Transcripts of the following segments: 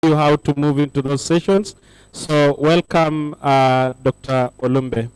you how to move into those sessions. So welcome, Dr. Olumbe.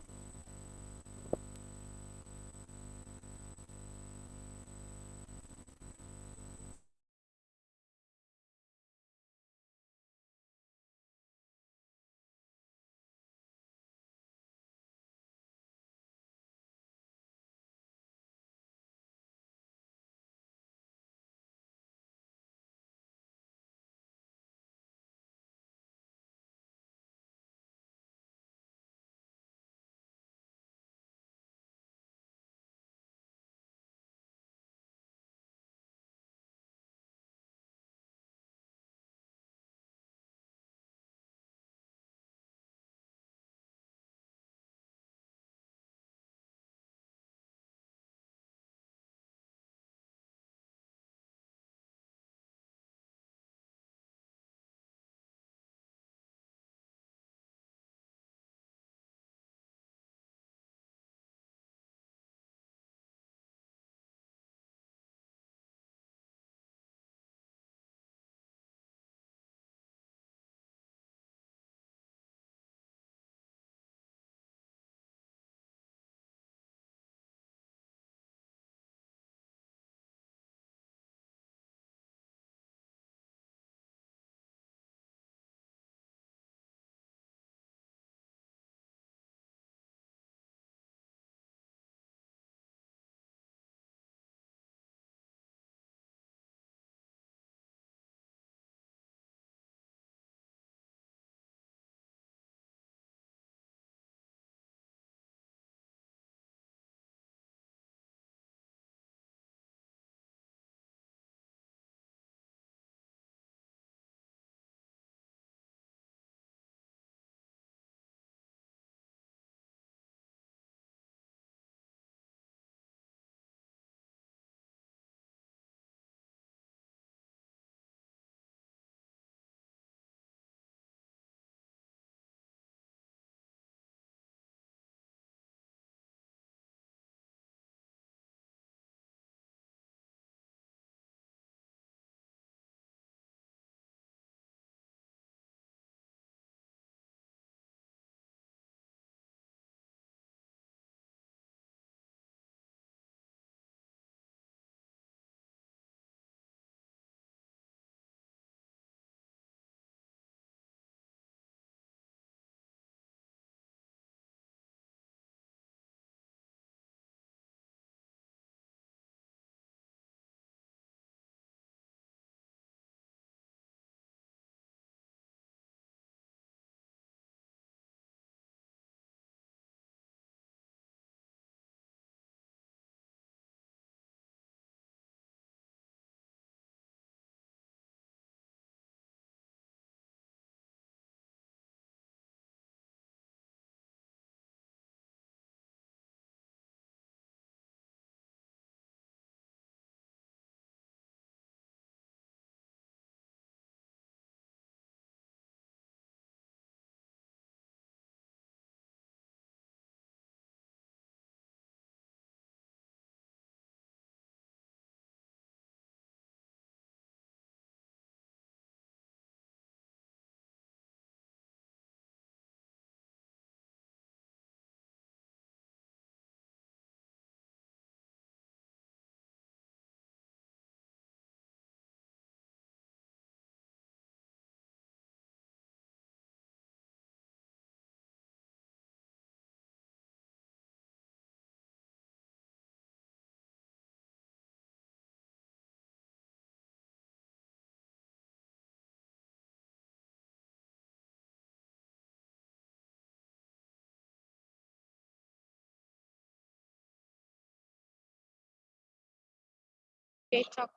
Okay, talk.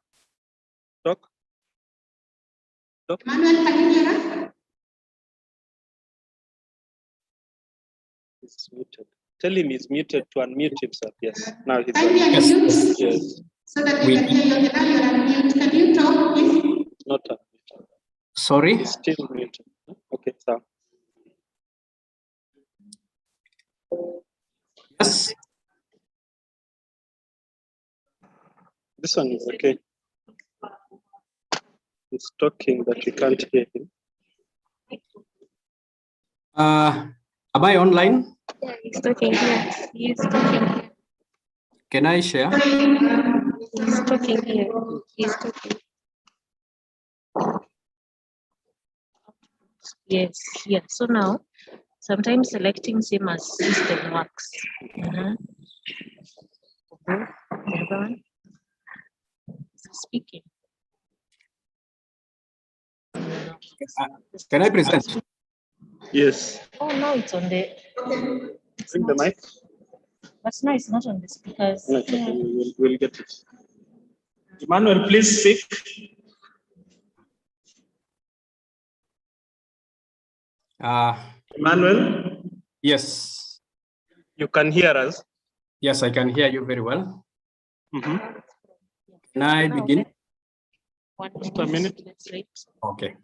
Talk. Talk. Emmanuel, can you hear us? It's muted. Tell him he's muted to unmute himself. Yes. Now he's Can you unmuted. unmute? Yes. So that we can hear you. Okay, now you're unmute. Can you talk, please? Not unmuted. Sorry? He's still muted. Okay, so. Yes. This one is okay. He's talking, but we can't hear him. Am I online? Yeah, he's talking here. He's talking here. Can I share? He's talking here. He's talking. Yes, yeah. So now, sometimes selecting same as system works. The other one is speaking. Can I present? Yes. Oh no, it's on the. It's Bring the not, mic. but no, it's not on the speakers. No, it's okay. We'll get it. Emmanuel, please speak. Emmanuel, Yes. you can hear us. Yes, I can hear you very well. Mm-hmm. Can I begin? Just a minute. Let's wait. Okay.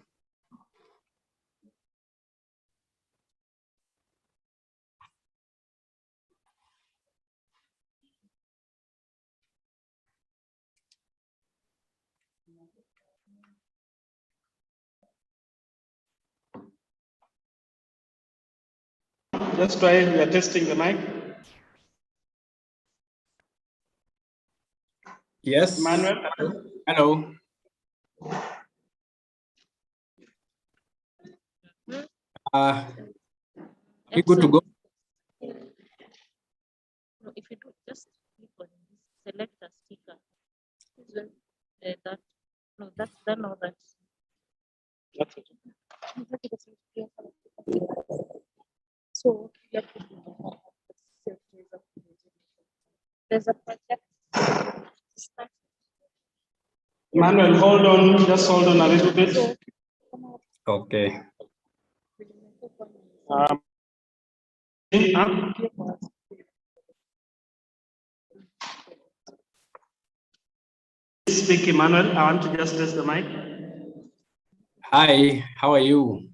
Just try. We are testing the mic. Yes. Emmanuel. Hello. We good to go? No, if you do, just click on this, select a sticker. That, no, that's done all that. That's it. So there's a project. Emmanuel, hold on. Just hold on a little bit. Okay. Speak, Emmanuel. I want to just test the mic. Hi, how are you?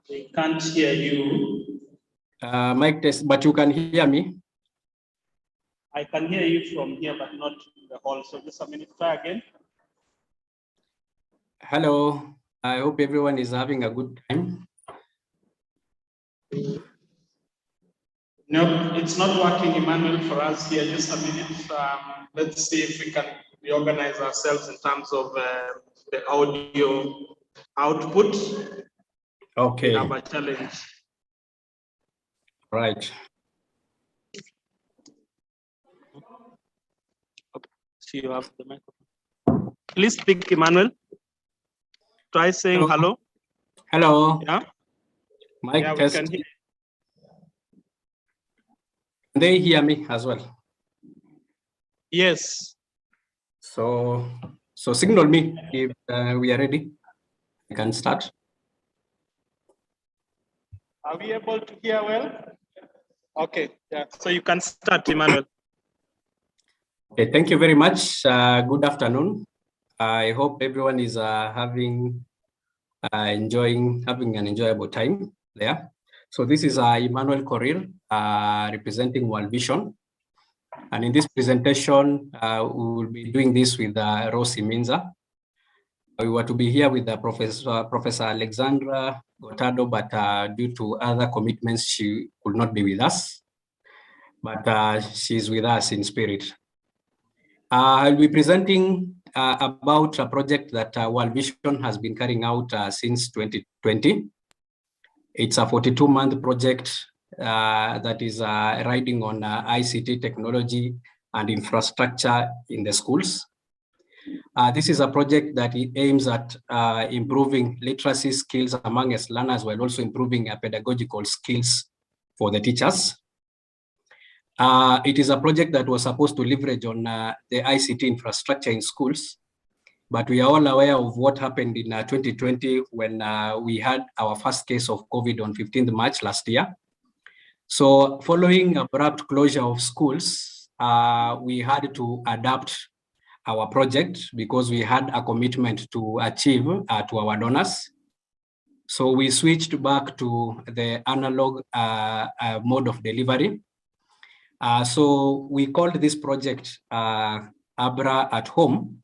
They can't hear you. Mic test, but you can hear me? I can hear you from here, but not in the hall. So just a minute. Try again. Hello. I hope everyone is having a good time. No, it's not working, Emmanuel, for us here. Just a minute. Let's see if we can reorganize ourselves in terms of the audio output. Okay. We have a challenge. Right. Okay. So you have the microphone. Please speak, Emmanuel. Try saying hello. Hello. Yeah. Mic Yeah, we test. can hear. Can they hear me as well? Yes. So signal me if we are ready. I can start. Are we able to hear well? Okay. Yeah. So you can start, Emmanuel. Okay. Thank you very much. Good afternoon. I hope everyone is having an enjoyable time there. So this is Emmanuel Korir, representing World Vision. And in this presentation, we will be doing this with Rosie Minza. We were to be here with Professor Alexandra Gotado, but due to other commitments, she could not be with us. But she's with us in spirit. I'll be presenting about a project that World Vision has been carrying out since 2020. It's a 42-month project that is riding on ICT technology and infrastructure in the schools. This is a project that aims at improving literacy skills among us learners, while also improving pedagogical skills for the teachers. It is a project that was supposed to leverage on the ICT infrastructure in schools, but we are all aware of what happened in 2020 when we had our first case of COVID on 15th March last year. So following abrupt closure of schools, we had to adapt our project because we had a commitment to achieve to our donors. So we switched back to the analog mode of delivery. So we called this project Abra at Home,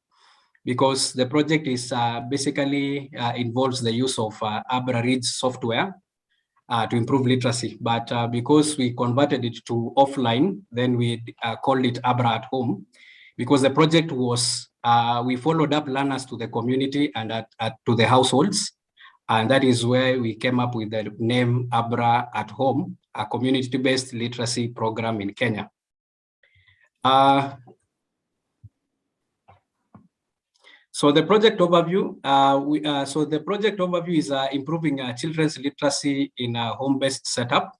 because the project is basically involves the use of Abra Reads software to improve literacy. But because we converted it to offline, then we called it Abra at Home, because the project was, we followed up learners to the community and to the households. And that is where we came up with the name Abra at Home, a community-based literacy program in Kenya. So the project overview, is improving improving children's literacy in a home-based setup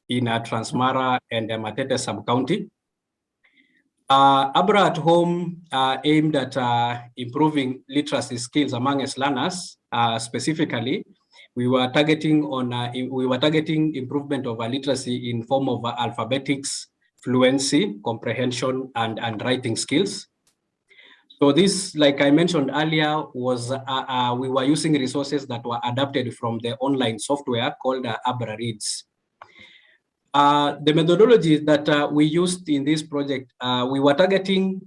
in Transmara and Matete sub-county. Abra at Home aimed at improving literacy skills among its learners. Specifically, we were targeting improvement of literacy in form of alphabetics, fluency, comprehension, and writing skills. So this, like I mentioned earlier, was we were using resources that were adapted from the online software called Abra Reads. The methodology that we used in this project, we were targeting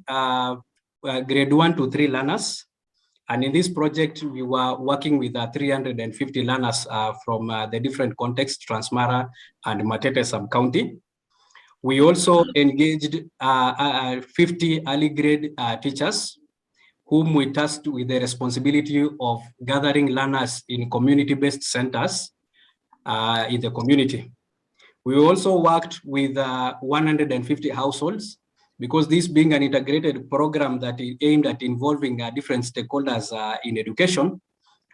grade 1 to 3 learners. And in this project, we were working with 350 learners from the different contexts, Transmara and Matete sub-county. We also engaged 50 early grade teachers, whom we tasked with the responsibility of gathering learners in community-based centers in the community. We also worked with 150 households, because this being an integrated program that is aimed at involving different stakeholders in education,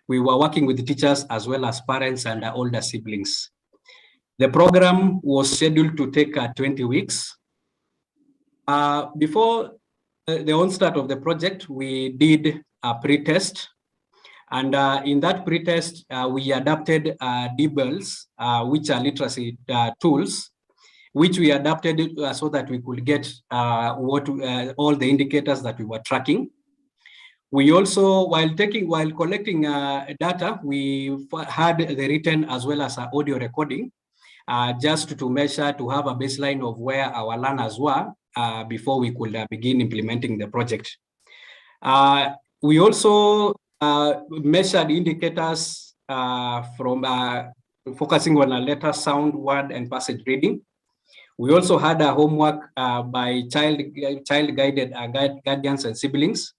we were working with the teachers as well as parents and older siblings. The program was scheduled to take 20 weeks. Before the onset of the project, we did a pre-test. And in that pre-test, we adapted DBELs, which are literacy tools, which we adapted so that we could get all the indicators that we were tracking. We also, while collecting data, we had the written as well as audio recording, just to measure, to have a baseline of where our learners were before we could begin implementing the project. We also measured indicators from focusing on a letter, sound, word, and passage reading. We also had a homework by child-guided guardians and siblings.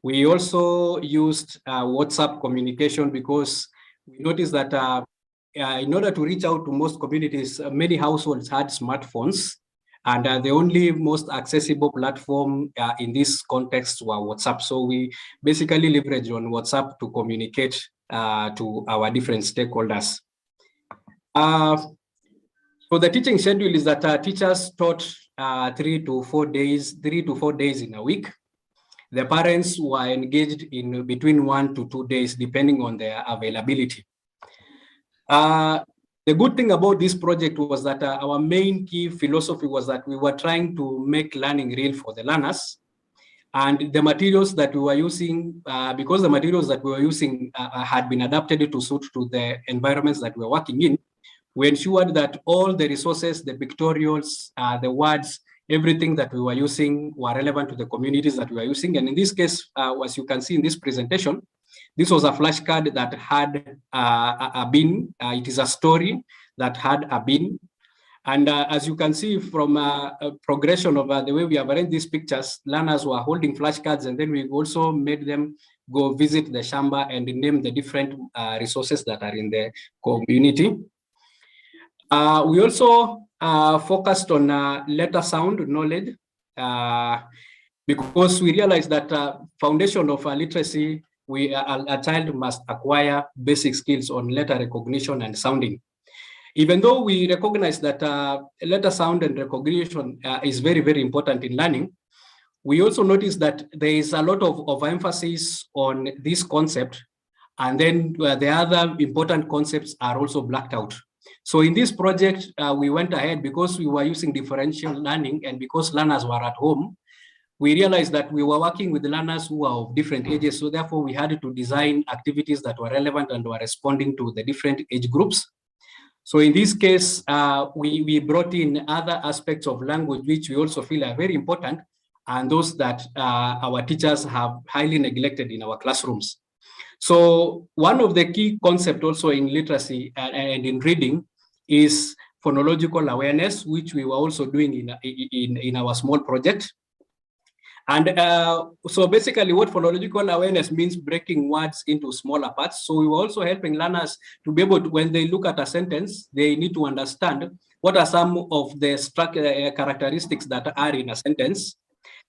We also used WhatsApp communication, because we noticed that in order to reach out to most communities, many households had smartphones, and the only most accessible platform in this context were WhatsApp. So we basically leveraged on WhatsApp to communicate to our different stakeholders. So the teaching schedule is that teachers taught 3 to 4 days in a week. The parents were engaged in between 1 to 2 days, depending on their availability. The good thing about this project was that our main key philosophy was that we were trying to make learning real for the learners. And the materials that we were using, because the materials that we were using had been adapted to suit to the environments that we were working in, we ensured that all the resources, the pictorials, the words, everything that we were using were relevant to the communities that we were using. And in this case, as you can see in this presentation, this was a flashcard that had a bin. It is a story that had a bin. And as you can see from a progression of the way we have arranged these pictures, learners were holding flashcards, and then we also made them go visit the shamba and name the different resources that are in the community. We also focused on letter sound knowledge, because we realized that foundation of literacy, a child must acquire basic skills on letter recognition and sounding. Even though we recognize that letter sound and recognition is very, very important in learning, we also notice that there is a lot of emphasis on this concept, and then the other important concepts are also blacked out. So in this project, we went ahead, because we were using differential learning and because learners were at home, we realized that we were working with learners who are of different ages. So therefore, we had to design activities that were relevant and were responding to the different age groups. So in this case, we brought in other aspects of language, which we also feel are very important, and those that our teachers have highly neglected in our classrooms. So one of the key concepts also in literacy and in reading is phonological awareness, which we were also doing in our small project. And so basically what phonological awareness means, breaking words into smaller parts. So we were also helping learners to be able to, when they look at a sentence, they need to understand what are some of the characteristics that are in a sentence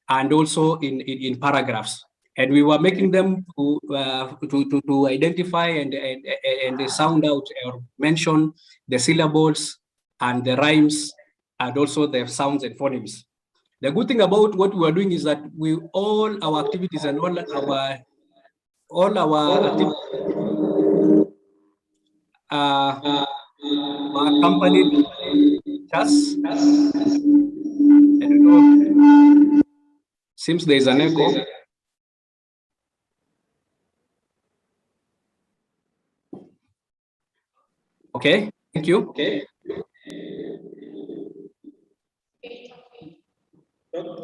and also in paragraphs. And we were making them to identify and sound out or mention the syllables and the rhymes and also the sounds and phonemes. The good thing about what we are doing is that all our activities and all our activities are accompanied just. I don't know. Seems there is an echo. Okay, thank you. Okay.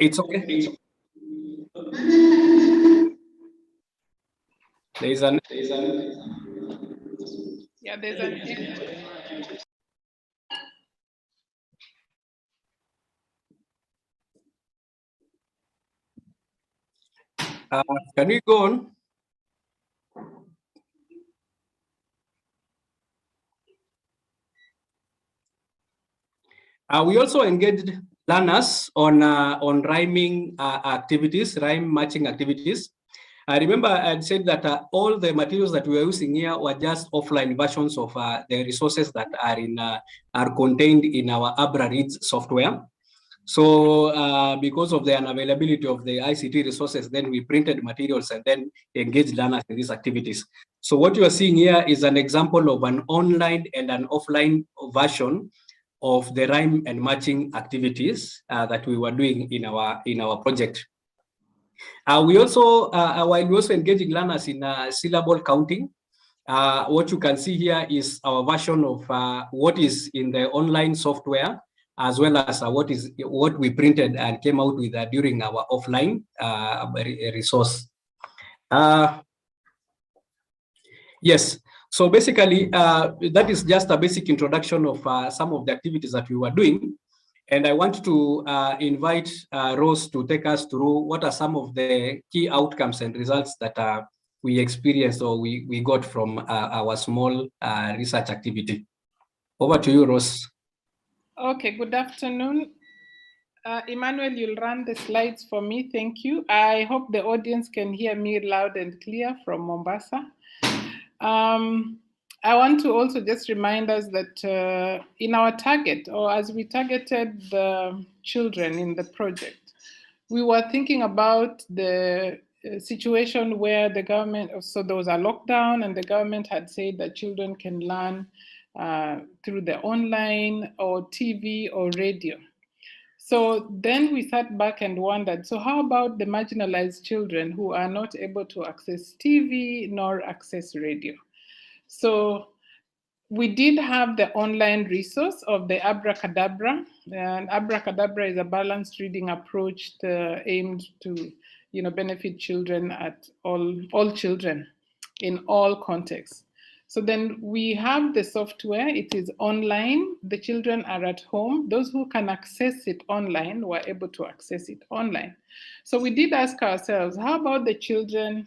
It's okay. There's an yeah, there's an echo. can we go on? We also engaged learners on rhyming activities, rhyme matching activities. I remember I said that all the materials that we were using here were just offline versions of the resources that are contained in our Abra Reads software. So because of the unavailability of the ICT resources, then we printed materials and then engaged learners in these activities. So what you are seeing here is an example of an online and an offline version of the rhyme and matching activities that we were doing in our project. We also, while we also engaging learners in syllable counting, what you can see here is our version of what is in the online software, as well as what we printed and came out with during our offline resource. Yes, so basically that is just a basic introduction of some of the activities that we were doing. And I want to invite Rose to take us through what are some of the key outcomes and results that we experienced or we got from our small research activity. Over to you, Rose. Okay, good afternoon. Emmanuel, you'll run the slides for me. Thank you. I hope the audience can hear me loud and clear from Mombasa. I want to also just remind us that in our target, or as we targeted the children in the project, we were thinking about the situation where the government, so there was a lockdown and the government had said that children can learn through the online or TV or radio. So then we sat back and wondered, so how about the marginalized children who are not able to access TV nor access radio? So we did have the online resource of the Abracadabra, and Abracadabra is a balanced reading approach aimed to, benefit children at all children in all contexts. So then we have the software, it is online, the children are at home. Those who can access it online were able to access it online. So we did ask ourselves, how about the children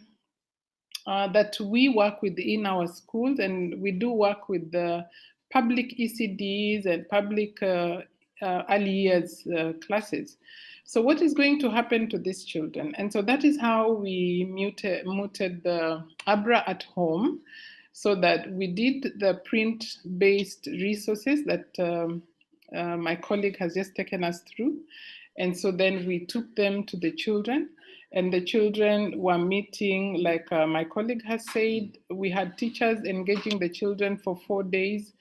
that we work with in our schools, and we do work with the public ECDs and public early years classes. So what is going to happen to these children? And so that is how we mooted the Abra at home, so that we did the print-based resources that my colleague has just taken us through. And so then we took them to the children, and the children were meeting, like my colleague has said, we had teachers engaging the children for 4 days,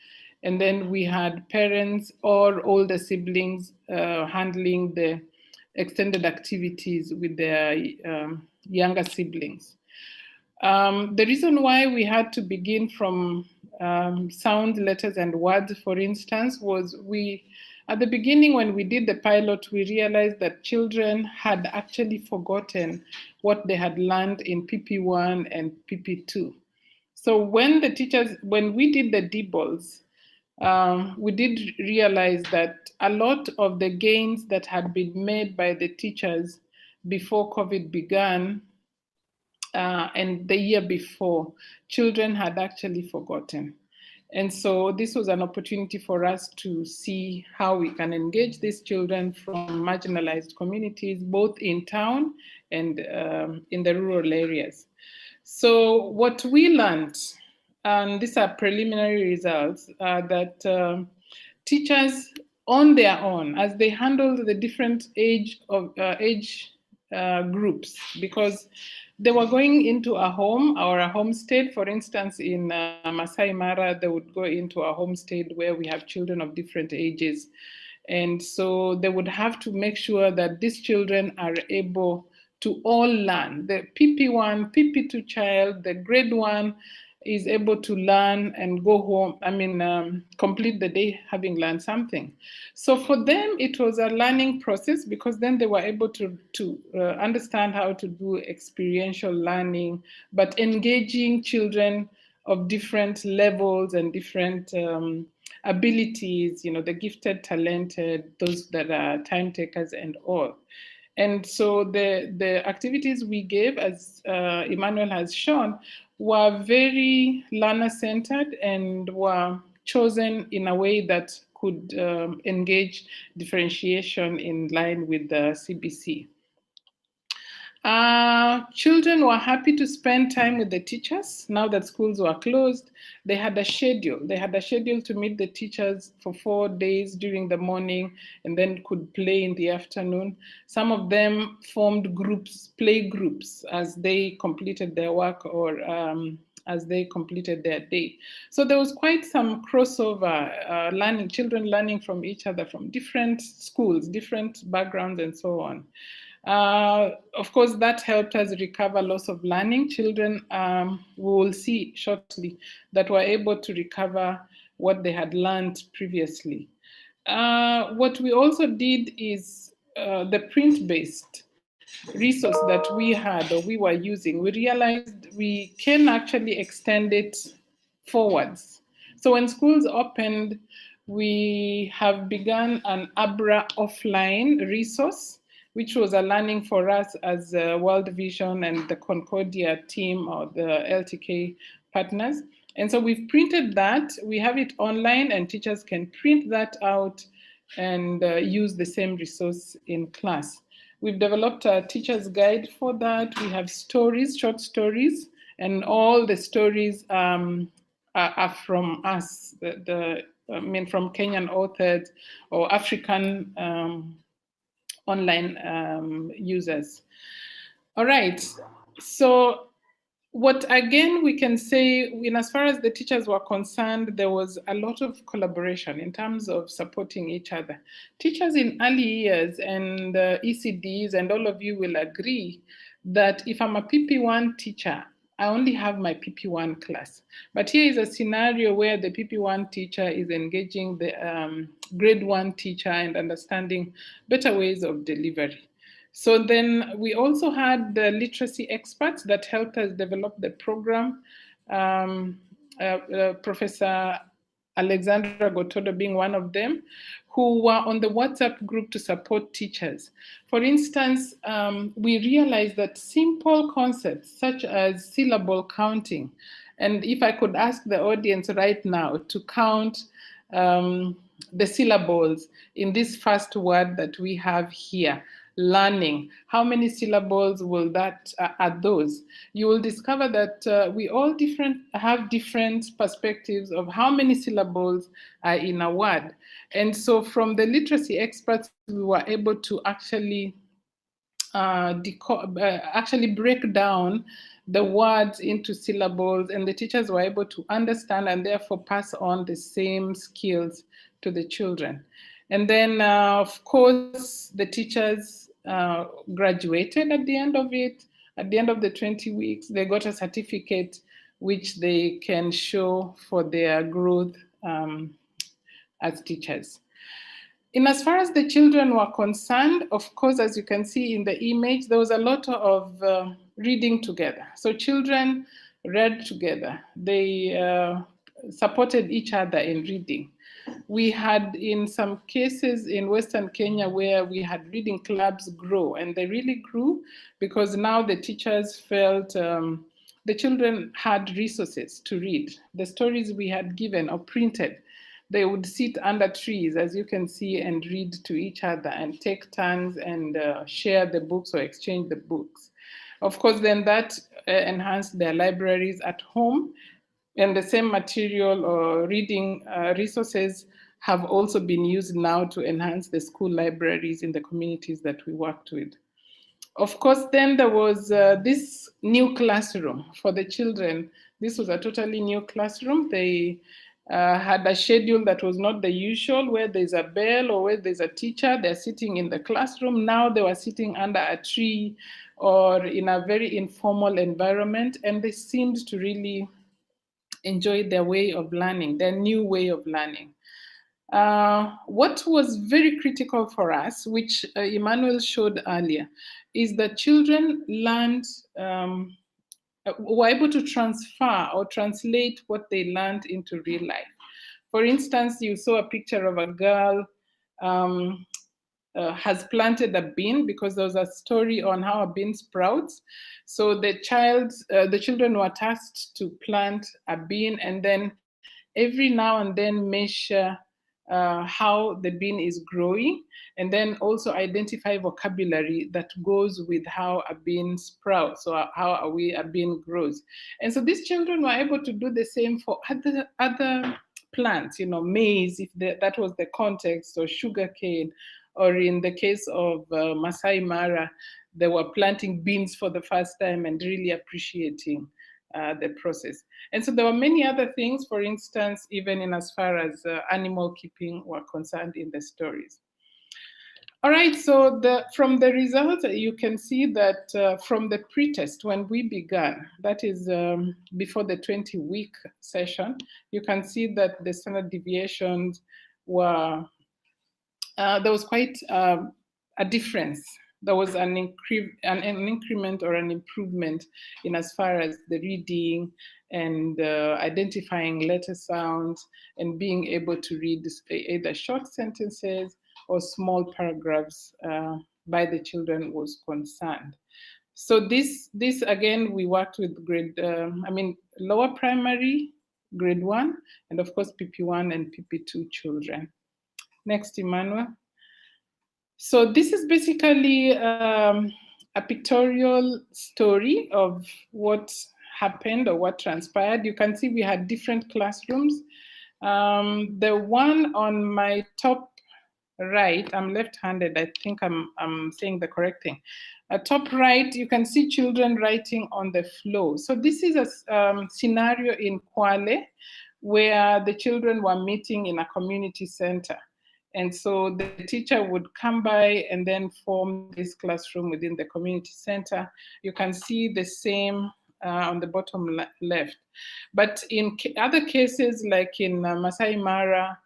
and then we had parents or older siblings handling the extended activities with their younger siblings. The reason why we had to begin from sound, letters, and words, for instance, was we at the beginning, when we did the pilot, we realized that children had actually forgotten what they had learned in PP1 and PP2. So when we did the DBOLs, we did realize that a lot of the gains that had been made by the teachers before COVID began and the year before, children had actually forgotten. And so this was an opportunity for us to see how we can engage these children from marginalized communities, both in town and in the rural areas. So what we learned, and these are preliminary results, that teachers on their own, as they handled the different age groups, because they were going into a home or a homestead. For instance, in Masai Mara, they would go into a homestead where we have children of different ages. And so they would have to make sure that these children are able to all learn. The PP1, PP2 child, the grade 1 is able to learn and go home, complete the day having learned something. So for them, it was a learning process, because then they were able to understand how to do experiential learning, but engaging children of different levels and different abilities, the gifted, talented, those that are time takers and all. And so the activities we gave, as Emmanuel has shown, were very learner-centered and were chosen in a way that could engage differentiation in line with the CBC. Children were happy to spend time with the teachers. Now that schools were closed, they had a schedule. They had a schedule to meet the teachers for 4 days during the morning, and then could play in the afternoon. Some of them formed groups, play groups, as they completed their work or as they completed their day. So there was quite some crossover, learning, children learning from each other from different schools, different backgrounds, and so on. Of course, that helped us recover loss of learning. Children, we will see shortly, that were able to recover what they had learned previously. What we also did is the print-based resource that we had or we were using, we realized we can actually extend it forwards. So when schools opened, we have begun an ABRA offline resource, which was a learning for us as World Vision and the Concordia team or the LTK partners. And so we've printed that. We have it online, and teachers can print that out and use the same resource in class. We've developed a teacher's guide for that. We have stories, short stories, and all the stories are from us, from Kenyan authors or African online users. All right, so what again we can say, as far as the teachers were concerned, there was a lot of collaboration in terms of supporting each other. Teachers in early years and ECDs, and all of you will agree that if I'm a PP1 teacher, I only have my PP1 class. But here is a scenario where the PP1 teacher is engaging the grade 1 teacher and understanding better ways of delivery. So then we also had the literacy experts that helped us develop the program. Professor Alexandra Gotodo being one of them, who were on the WhatsApp group to support teachers. For instance, we realized that simple concepts such as syllable counting, and if I could ask the audience right now to count the syllables in this first word that we have here, learning, how many syllables will that are those? You will discover that we all have different perspectives of how many syllables are in a word. And so from the literacy experts, we were able to actually break down the words into syllables, and the teachers were able to understand and therefore pass on the same skills to the children. And then, of course, the teachers graduated at the end of it. At the end of the 20 weeks, they got a certificate which they can show for their growth as teachers. In as far as the children were concerned, of course, as you can see in the image, there was a lot of reading together. So children read together. They supported each other in reading. We had, in some cases in Western Kenya, where we had reading clubs grow, and they really grew because now the teachers felt the children had resources to read. The stories we had given or printed, they would sit under trees, as you can see, and read to each other and take turns and share the books or exchange the books. Of course, then that enhanced their libraries at home, and the same material or reading resources have also been used now to enhance the school libraries in the communities that we worked with. Of course, then there was this new classroom for the children. This was a totally new classroom. They had a schedule that was not the usual, where there's a bell or where there's a teacher, they're sitting in the classroom. Now they were sitting under a tree or in a very informal environment, and they seemed to really enjoy their way of learning, their new way of learning. What was very critical for us, which Emmanuel showed earlier, is that children learned, were able to transfer or translate what they learned into real life. For instance, you saw a picture of a girl has planted a bean, because there was a story on how a bean sprouts. So the children were tasked to plant a bean and then every now and then measure how the bean is growing, and then also identify vocabulary that goes with how a bean sprouts or how a bean grows. And so these children were able to do the same for other plants, you know, maize, if that was the context, or sugarcane, or in the case of Masai Mara, they were planting beans for the first time and really appreciating the process. And so there were many other things, for instance, even in as far as animal keeping were concerned in the stories. All right, so from the results, you can see that from the pretest, when we began, that is before the 20-week session, you can see that the standard deviations were, there was quite a difference. There was an increment or an improvement in as far as the reading and identifying letter sounds and being able to read either short sentences or small paragraphs by the children was concerned. So this again, we worked with lower primary, grade 1, and of course PP1 and PP2 children. Next, Emmanuel. So this is basically a pictorial story of what happened or what transpired. You can see we had different classrooms. The one on my top right, I'm left-handed, I think I'm saying the correct thing. Top right, you can see children writing on the floor. So this is a scenario in Kwale where the children were meeting in a community center. And so the teacher would come by and then form this classroom within the community center. You can see the same on the bottom left. But in other cases, like in Masai Mara,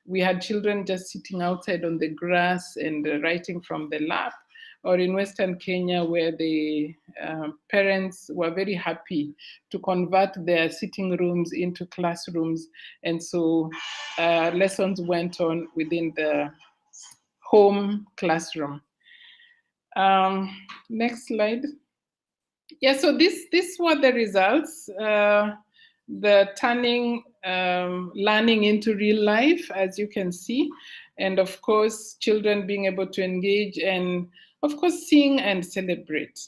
we had children just sitting outside on the grass and writing from the lap. Or in Western Kenya, where the parents were very happy to convert their sitting rooms into classrooms. And so lessons went on within the home classroom. Next slide. Yeah, so this were the results. The turning learning into real life, as you can see. And of course, children being able to engage and of course, sing and celebrate.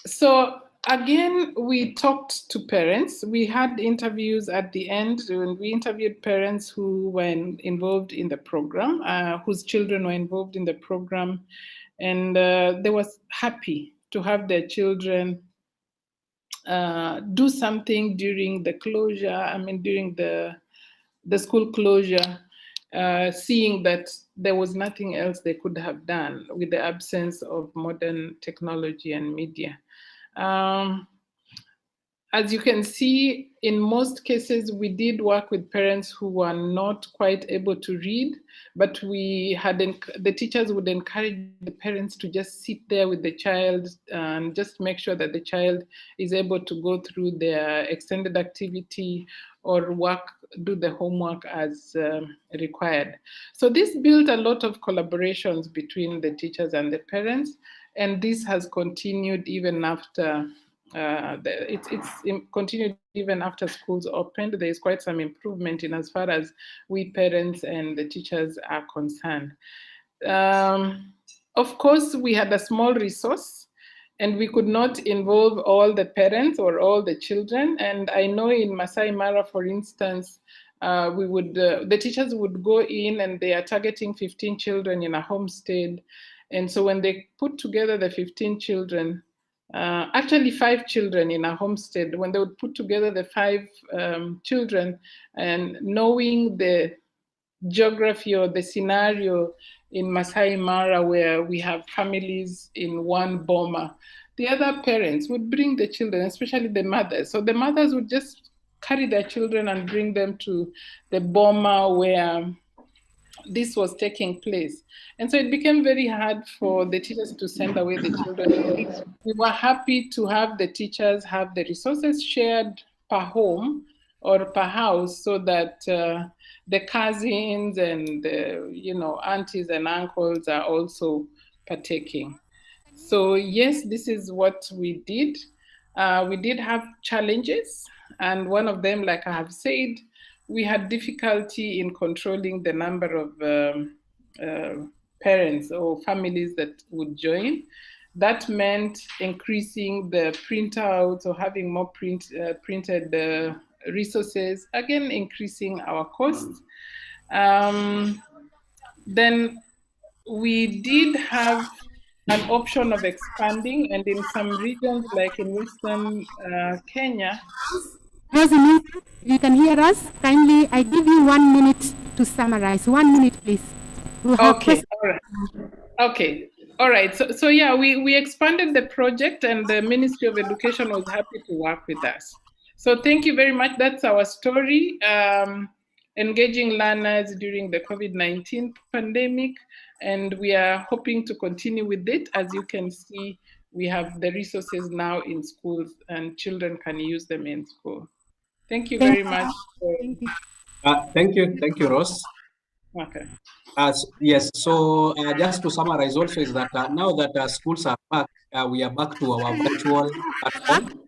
So again, we talked to parents. We had interviews at the end, and we interviewed parents who were involved in the program, whose children were involved in the program. And they were happy to have their children do something during the closure, during the school closure, seeing that there was nothing else they could have done with the absence of modern technology and media. as you can see, in most cases, we did work with parents who were not quite able to read, but the teachers would encourage the parents to just sit there with the child and just make sure that the child is able to go through their extended activity or do the homework as required. So this built a lot of collaborations between the teachers and the parents, and this has continued even after it's continued even after schools opened. There is quite some improvement in as far as we parents and the teachers are concerned. Of course, we had a small resource and we could not involve all the parents or all the children. And I know in Masai Mara, for instance, the teachers would go in and they are targeting 15 children in a homestead. And so when they put together the 15 children, actually 5 children in a homestead, when they would put together the 5 children and knowing the geography or the scenario in Masai Mara where we have families in one boma, the other parents would bring the children, especially the mothers. So the mothers would just carry their children and bring them to the boma where this was taking place. And so it became very hard for the teachers to send away the children. We were happy to have the teachers have the resources shared per home or per house so that the cousins and the, aunties and uncles are also partaking. So yes, this is what we did. We did have challenges, and one of them, like I have said, we had difficulty in controlling the number of parents or families that would join. That meant increasing the printouts or having more printed resources, again, increasing our costs. Then we did have an option of expanding, and in some regions, like in Western Kenya. Rosalie, you can hear us. Kindly, I give you 1 minute to summarize. 1 minute, please. Okay, all right. Okay, all right. So yeah, we expanded the project, and the Ministry of Education was happy to work with us. So thank you very much. That's our story. Engaging learners during the COVID-19 pandemic, and we are hoping to continue with it. As you can see, we have the resources now in schools, and children can use them in school. Thank you very much. Thank you, Ross. Okay. Yes, so just to summarize also is that now that schools are back, we are back to our virtual platform.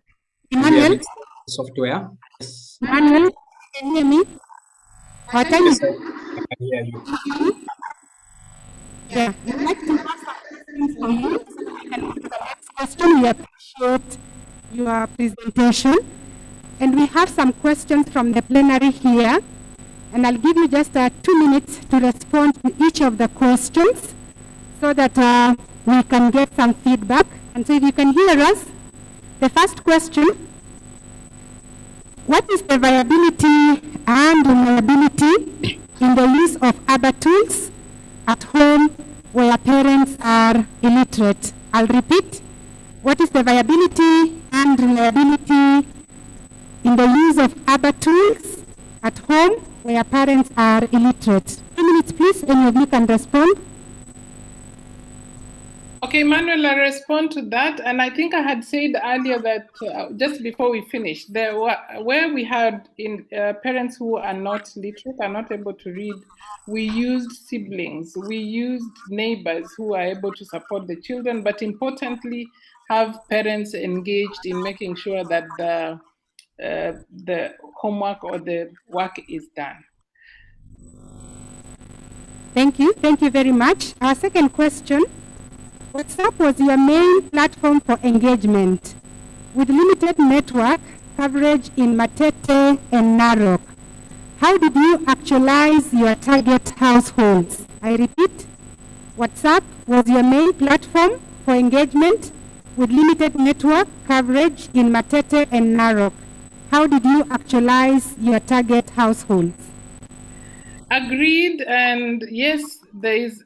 Emmanuel? Software. Yes. Emmanuel, can you hear me? Our time Yes, is... I can hear you. Yeah, we'd like to have some questions for you so that we can move to the next question. We appreciate your presentation. And we have some questions from the plenary here. And I'll give you just 2 minutes to respond to each of the questions so that we can get some feedback. And so if you can hear us, the first question: what is the viability and reliability in the use of other tools at home where parents are illiterate? I'll repeat. What is the viability and reliability in the use of other tools at home where parents are illiterate? 2 minutes, please. Any of you can respond. Okay, Manuel, I'll respond to that. And I think I had said earlier that just before we finish, where we had parents who are not literate, are not able to read, we used siblings, we used neighbors who are able to support the children, but importantly, have parents engaged in making sure that the homework or the work is done. Thank you. Thank you very much. Our second question: WhatsApp was your main platform for engagement. With limited network coverage in Matete and Narok, how did you actualize your target households? I repeat, WhatsApp was your main platform for engagement with limited network coverage in Matete and Narok. How did you actualize your target households? Agreed, and yes, there is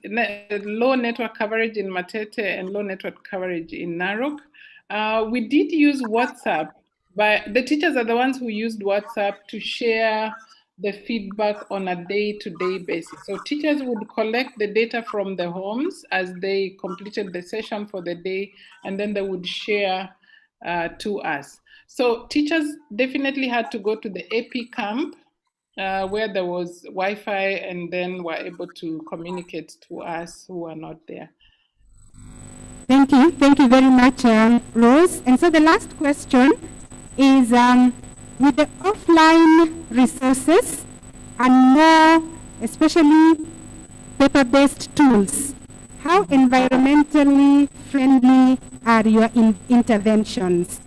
low network coverage in Matete and low network coverage in Narok. We did use WhatsApp But the teachers are the ones who used WhatsApp to share the feedback on a day-to-day basis. So teachers would collect the data from the homes as they completed the session for the day, and then they would share to us. So teachers definitely had to go to the AP camp where there was Wi-Fi, and then were able to communicate to us who are not there. Thank you very much, Rose. And so the last question is, with the offline resources and more, especially paper-based tools, how environmentally friendly are your interventions?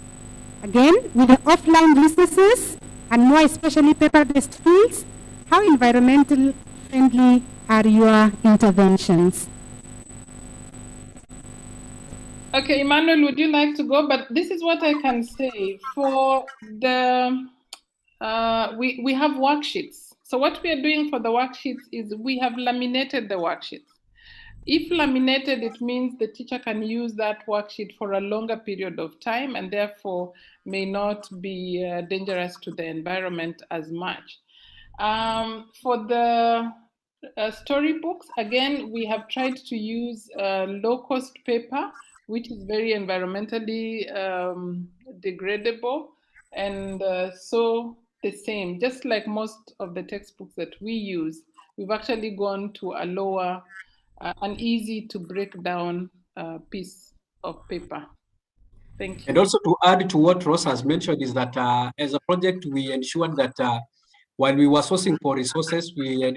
Again, with the offline resources and more especially paper-based tools, how environmentally friendly are your interventions? Okay, Emmanuel, would you like to go? But this is what I can say. For the, we have worksheets. So what we are doing for the worksheets is we have laminated the worksheets. If laminated, it means the teacher can use that worksheet for a longer period of time and therefore may not be dangerous to the environment as much. For the storybooks, again, we have tried to use low-cost paper, which is very environmentally degradable, and so the same, just like most of the textbooks that we use, we've actually gone to a lower, an easy to break down piece of paper. Thank you. And also to add to what Ross has mentioned is that as a project, we ensured that while we were sourcing for resources, we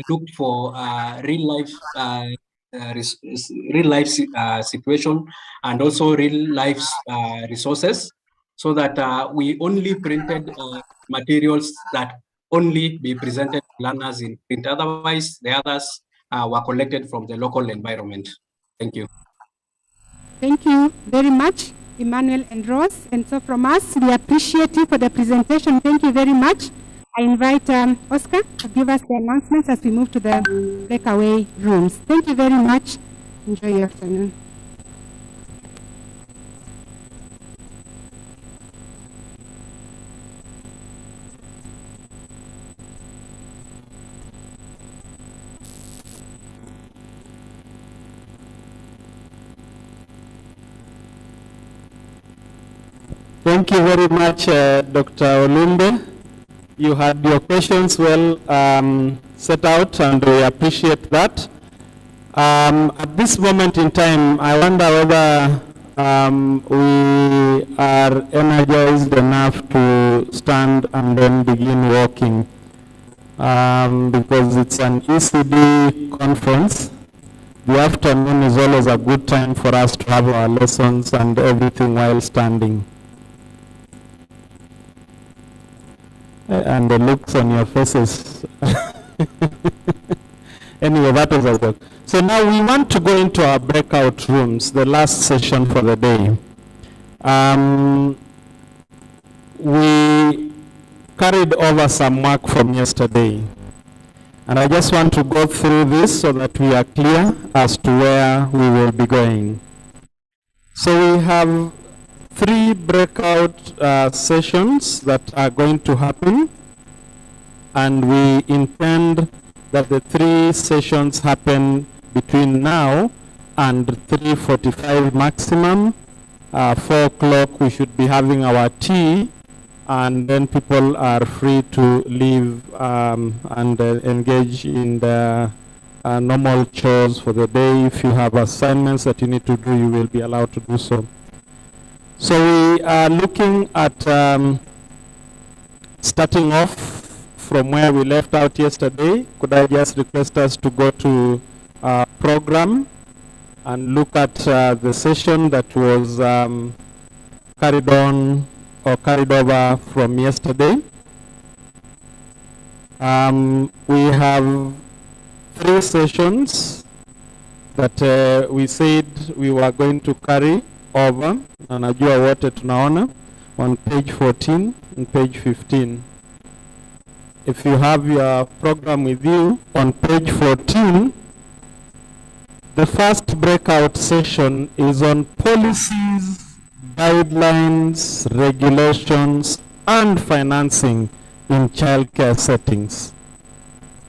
looked for real life situation and also real life resources, so that we only printed materials that only be presented to learners in print. Otherwise, the others were collected from the local environment. Thank you. Thank you very much, Emmanuel and Ross. And so from us, we appreciate you for the presentation. Thank you very much. I invite Oscar to give us the announcements as we move to the breakaway rooms. Thank you very much. Enjoy your afternoon. Thank you very much, Dr. Olumbe. You had your questions well set out, and we appreciate that. At this moment in time, I wonder whether we are energized enough to stand and then begin walking, because it's an ECD conference. The afternoon is always a good time for us to have our lessons and everything while standing. And the looks on your faces. Anyway, that was a joke. So now we want to go into our breakout rooms, the last session for the day. We carried over some work from yesterday. And I just want to go through this so that we are clear as to where we will be going. So we have 3 breakout sessions that are going to happen, and we intend that the 3 sessions happen between now and 3:45 maximum. 4 o'clock we should be having our tea, and then people are free to leave and engage in the normal chores for the day. If you have assignments that you need to do, you will be allowed to do so. So we are looking at starting off from where we left out yesterday. Could I just request us to go to program and look at the session that was carried on or carried over from yesterday. We have 3 sessions that we said we were going to carry over, na najua wote tunaona on page 14 and page 15. If you have your program with you, on page 14, the first breakout session is on policies guidelines, regulations, and financing in childcare settings.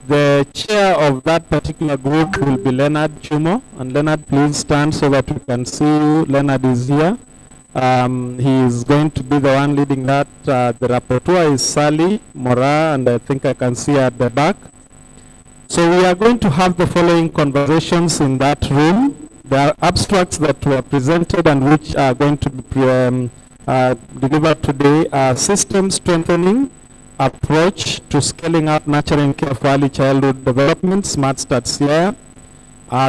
The chair of that particular group will be Leonard Chumo. And Leonard, please stand so that we can see you. Leonard is here. He is going to be the one leading that. The rapporteur is Sally Mora, and I think I can see her at the back. So we are going to have the following conversations in that room. There are abstracts that were presented and which are going to be delivered today. System strengthening approach to scaling up nurturing care for early childhood development, Smart Start Siaya.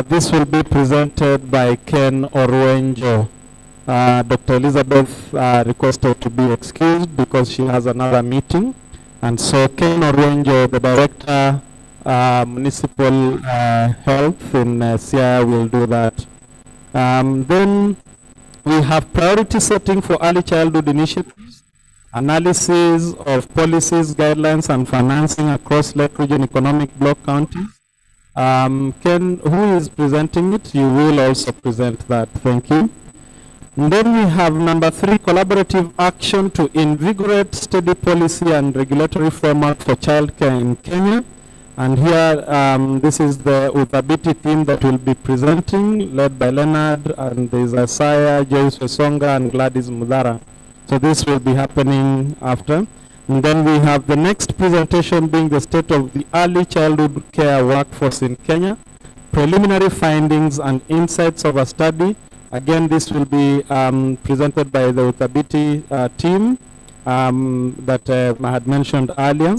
This will be presented by Ken Orwenjo. Dr. Elizabeth requested to be excused because she has another meeting. And so Ken Orwenjo, the Director Municipal Health in Siaya, will do that. Then we have priority setting for early childhood initiatives, analysis of policies, guidelines, and financing across Lake Region Economic Bloc counties. Ken, who is presenting it? You will also present that. Thank you. And then we have number 3, collaborative action to invigorate steady policy and regulatory framework for childcare in Kenya. And here, this is the Uthabiti team that will be presenting, led by Leonard, and there's Asaya, Joyce Wesonga, and Gladys Mudara. So this will be happening after. And then we have the next presentation being the state of the early childhood care workforce in Kenya, preliminary findings and insights of a study. Again, this will be presented by the Uthabiti team that I had mentioned earlier.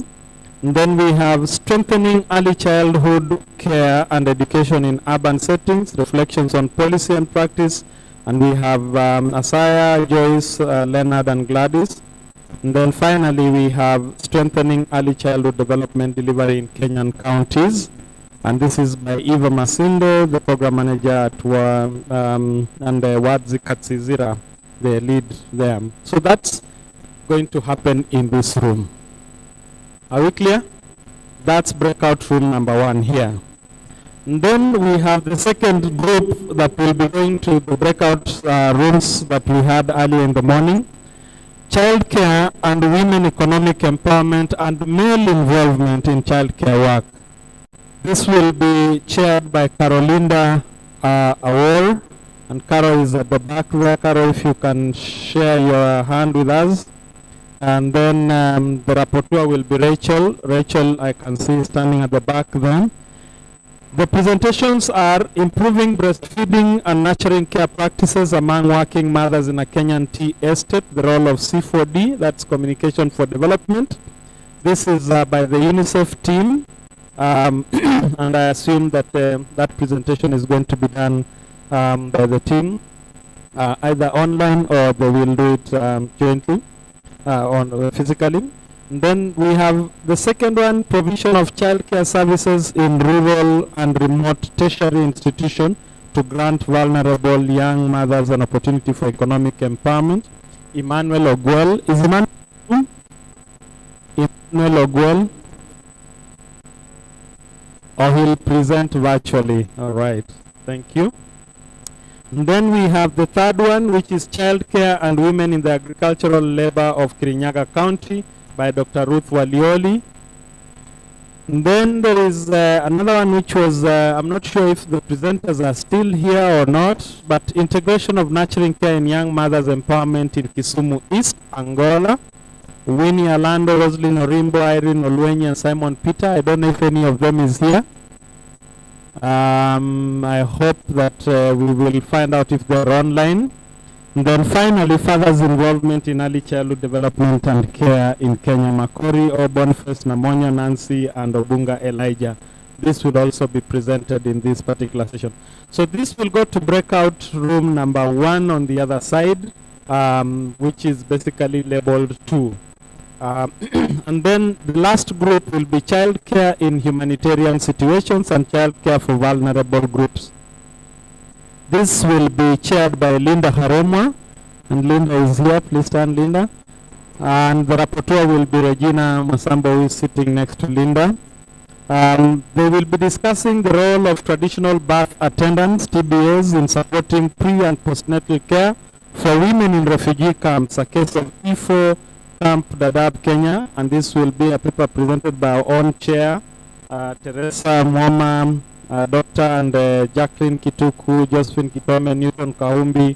And then we have strengthening early childhood care and education in urban settings, reflections on policy and practice. And we have Asaya, Joyce, Leonard, and Gladys. And then finally, we have strengthening early childhood development delivery in Kenyan counties. And this is by Eva Masinde, the program manager at and Wadzi Katsizira, the lead there. So that's going to happen in this room. Are we clear? That's breakout room number 1 here. And then we have the second group that will be going to the breakout rooms that we had earlier in the morning. Childcare and women economic empowerment and male involvement in childcare work. This will be chaired by Carolinda Awor, and Carol is at the back there. Carol, if you can share your hand with us. And then the rapporteur will be Rachel. Rachel, I can see standing at the back there. The presentations are improving breastfeeding and nurturing care practices among working mothers in a Kenyan tea estate, the role of C4D, that's communication for development. This is by the UNICEF team. And I assume that that presentation is going to be done by the team, either online or they will do it jointly, physically. And then we have the second one, provision of childcare services in rural and remote tertiary institutions to grant vulnerable young mothers an opportunity for economic empowerment. Emmanuel Ogwell. Is Emmanuel Ogwell? Or he'll present virtually. All right. Thank you. And then we have the third one, which is childcare and women in the agricultural labor of Kirinyaga County by Dr. Ruth Walioli. And then there is another one which was, I'm not sure if the presenters are still here or not, but integration of nurturing care in young mothers empowerment in Kisumu East, Angola. Winnie Alando, Roslyn Orimbo, Irene Olwenyi, and Simon Peter. I don't know if any of them is here. I hope that we will find out if they're online. And then finally, fathers' involvement in early childhood development and care in Kenya. Makori, Boniface, Namonya, Nancy, and Obunga Elijah. This will also be presented in this particular session. So this will go to breakout room number 1 on the other side, which is basically labeled 2. And then the last group will be child care in humanitarian situations and child care for vulnerable groups. This will be chaired by Linda Haroma, and Linda is here. Please stand, Linda. And the rapporteur will be Regina Masambo, who is sitting next to Linda. They will be discussing the role of traditional birth attendants, TBAs, in supporting pre- and postnatal care for women in refugee camps, a case of Ifo Camp Dadaab, Kenya, and this will be a paper presented by our own chair, Teresa Mwama, Dr. and Jacqueline Kituku, Josephine Kitome, Newton Kaumbi,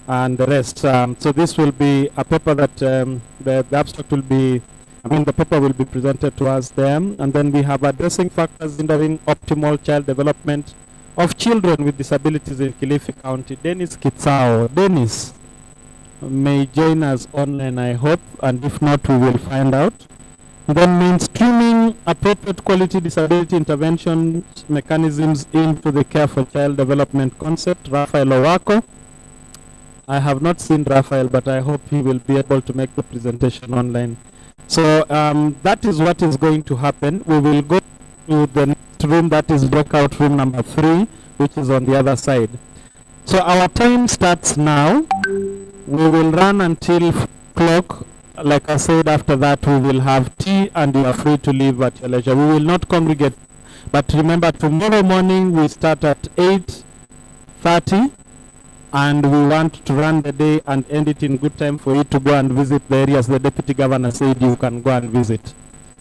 and the rest. So this will be a paper that the abstract will be, the paper will be presented to us there. And then we have addressing factors hindering optimal child development of children with disabilities in Kilifi County. Dennis Kitsao. Dennis may join us online, I hope, and if not, we will find out. And then mainstreaming appropriate quality disability intervention mechanisms into the care for child development concept, Raphael Owako. I have not seen Raphael, but I hope he will be able to make the presentation online. So that is what is going to happen. We will go to the next room, that is breakout room number 3, which is on the other side. So our time starts now. We will run until 4 o'clock. Like I said, after that we will have tea and you are free to leave at your leisure. We will not congregate. But remember, tomorrow morning we start at 8:30 and we want to run the day and end it in good time for you to go and visit the areas the Deputy Governor said you can go and visit.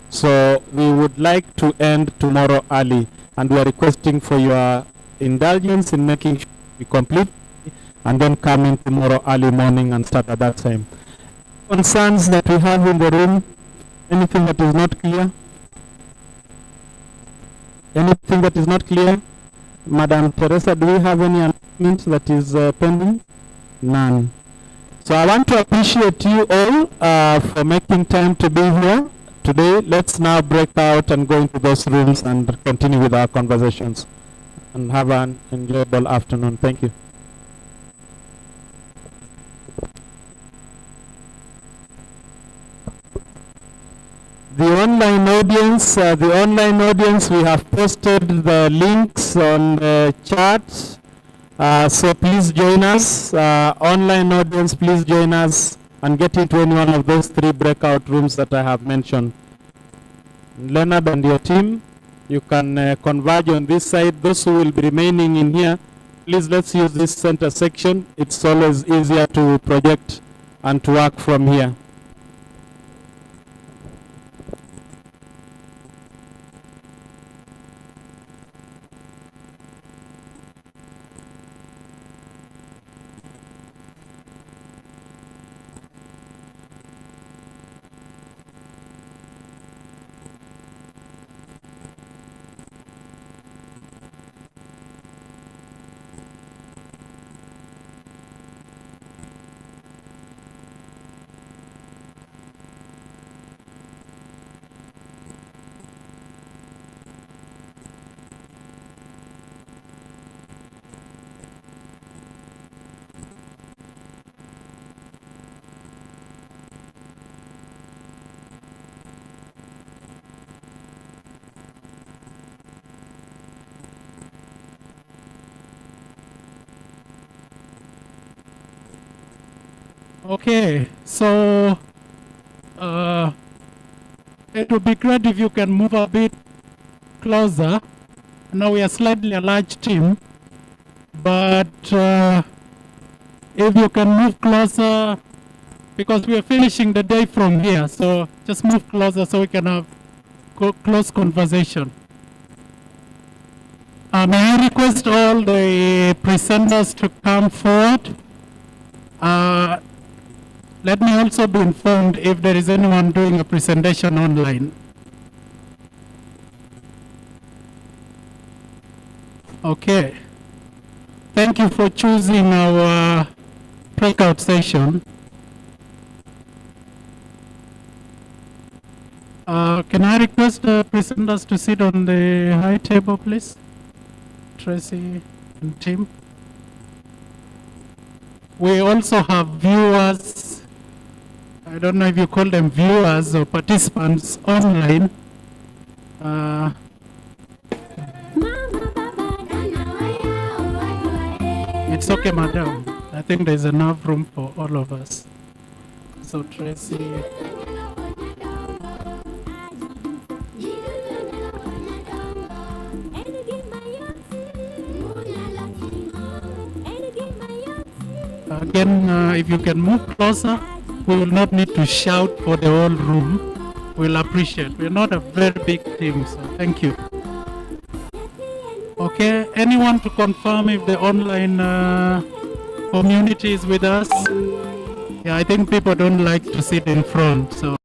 So we would like to end tomorrow early, and we are requesting for your indulgence in making sure we complete and then come in tomorrow early morning and start at that time. Concerns that we have in the room, anything that is not clear? Anything that is not clear? Madam Teresa, do we have any announcement that is pending? None. So I want to appreciate you all for making time to be here today. Let's now break out and go into those rooms and continue with our conversations. And have an enjoyable afternoon. Thank you. The online audience, we have posted the links on the chat. So please join us. Online audience, please join us and get into any one of those 3 breakout rooms that I have mentioned. Leonard and your team, you can converge on this side. Those who will be remaining in here, please let's use this center section. It's always easier to project and to work from here. Okay, so it would be great if you can move a bit closer. Now we are slightly a large team, but if you can move closer, because we are finishing the day from here, so just move closer so we can have close conversation. May I request all the presenters to come forward? Let me also be informed if there is anyone doing a presentation online. Okay. Thank you for choosing our breakout session. Can I request the presenters to sit on the high table, please? Tracy and Tim. We also have viewers. I don't know if you call them viewers or participants online. It's okay, madam. I think there's enough room for all of us. So Tracy. Again, if you can move closer, we will not need to shout for the whole room. We'll appreciate. We're not a very big team, so thank you. Okay, anyone to confirm if the online community is with us? Yeah, I think people don't like to sit in front, so